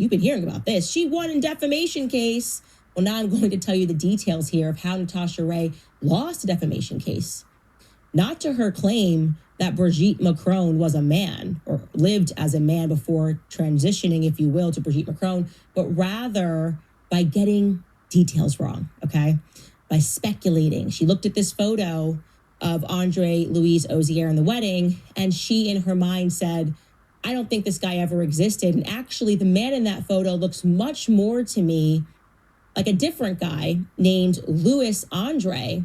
You've been hearing about this. She won in defamation case. Well, now I'm going to tell you the details here of how Natacha Rey lost a defamation case. Not to her claim that Brigitte Macron was a man or lived as a man before transitioning, if you will, to Brigitte Macron, but rather by getting details wrong, okay? By speculating. She looked at this photo of Andre Louise Ozier in the wedding, and she, in her mind, said, I don't think this guy ever existed. And actually, the man in that photo looks much more to me like a different guy named Louis Andre.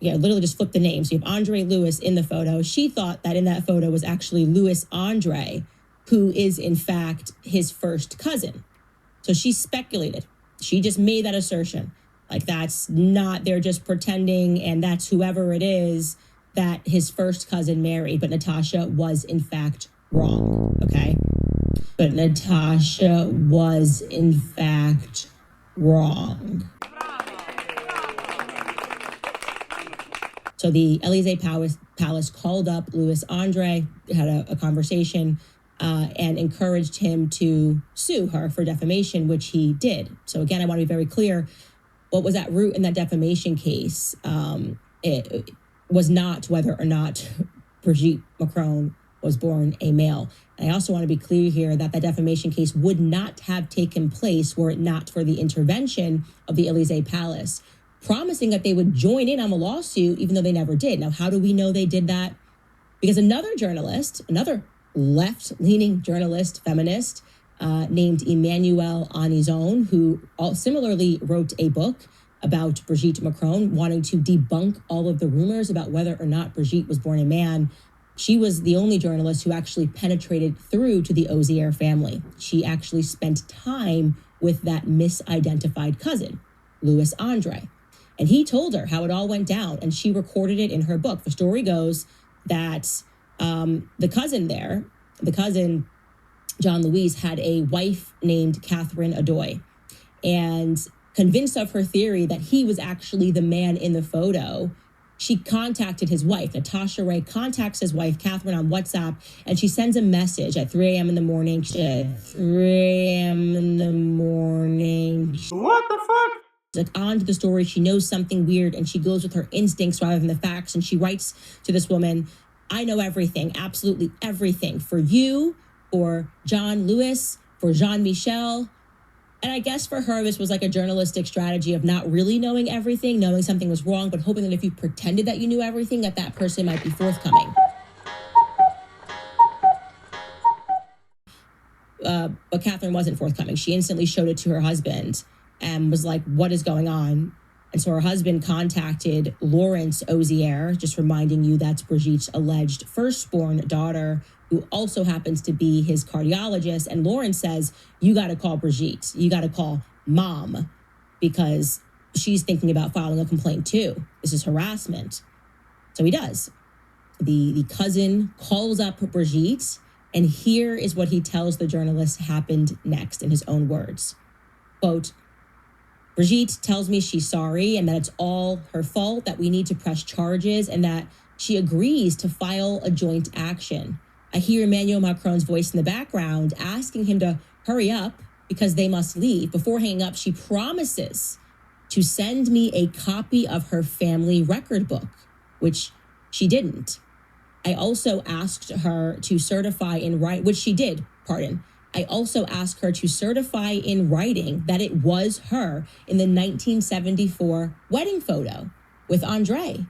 Yeah, literally just flip the name. So you have Andre Louis in the photo. She thought that in that photo was actually Louis Andre, who is, in fact, his first cousin. So she speculated. She just made that assertion. Like, that's not, they're just pretending, and that's whoever it is that his first cousin married. But Natacha was, in fact, wrong, okay? But Natacha was, in fact, wrong. So the Élysée Palace called up Louis Andre, had a conversation, and encouraged him to sue her for defamation, which he did. So again, I want to be very clear. What was at root in that defamation case? It was not whether or not Brigitte Macron was born a male. And I also want to be clear here that the defamation case would not have taken place were it not for the intervention of the Élysée Palace, promising that they would join in on the lawsuit, even though they never did. Now, how do we know they did that? Because another journalist, another left-leaning journalist, feminist, named Emmanuelle Anizon, who similarly wrote a book about Brigitte Macron, wanting to debunk all of the rumors about whether or not Brigitte was born a man. She was the only journalist who actually penetrated through to the Ozier family. She actually spent time with that misidentified cousin, Louis Andre. And he told her how it all went down, and she recorded it in her book. The story goes that the cousin, John Louise, had a wife named Catherine Adoy, and convinced of her theory that he was actually the man in the photo, she contacted his wife. Natacha Rey contacts his wife, Catherine, on WhatsApp, and she sends a message at 3 a.m. in the morning. 3 a.m. in the morning. What the fuck? Like, on to the story. She knows something weird, and she goes with her instincts rather than the facts. And she writes to this woman, I know everything, absolutely everything, for you, for John Louis, for Jean-Michel. And I guess for her, this was like a journalistic strategy of not really knowing everything, knowing something was wrong, but hoping that if you pretended that you knew everything, that person might be forthcoming. But Catherine wasn't forthcoming. She instantly showed it to her husband and was like, what is going on? And so her husband contacted Lawrence Ozier, just reminding you that's Brigitte's alleged firstborn daughter, who also happens to be his cardiologist. And Lawrence says, you got to call Brigitte. You got to call mom, because she's thinking about filing a complaint too. This is harassment. So he does. The cousin calls up Brigitte, and here is what he tells the journalist happened next in his own words. Quote, Brigitte tells me she's sorry and that it's all her fault, that we need to press charges, and that she agrees to file a joint action. I hear Emmanuel Macron's voice in the background asking him to hurry up because they must leave. Before hanging up, she promises to send me a copy of her family record book, which she didn't. I also asked her to certify in writing, which she did, pardon. I also asked her to certify in writing that it was her in the 1974 wedding photo with Andre.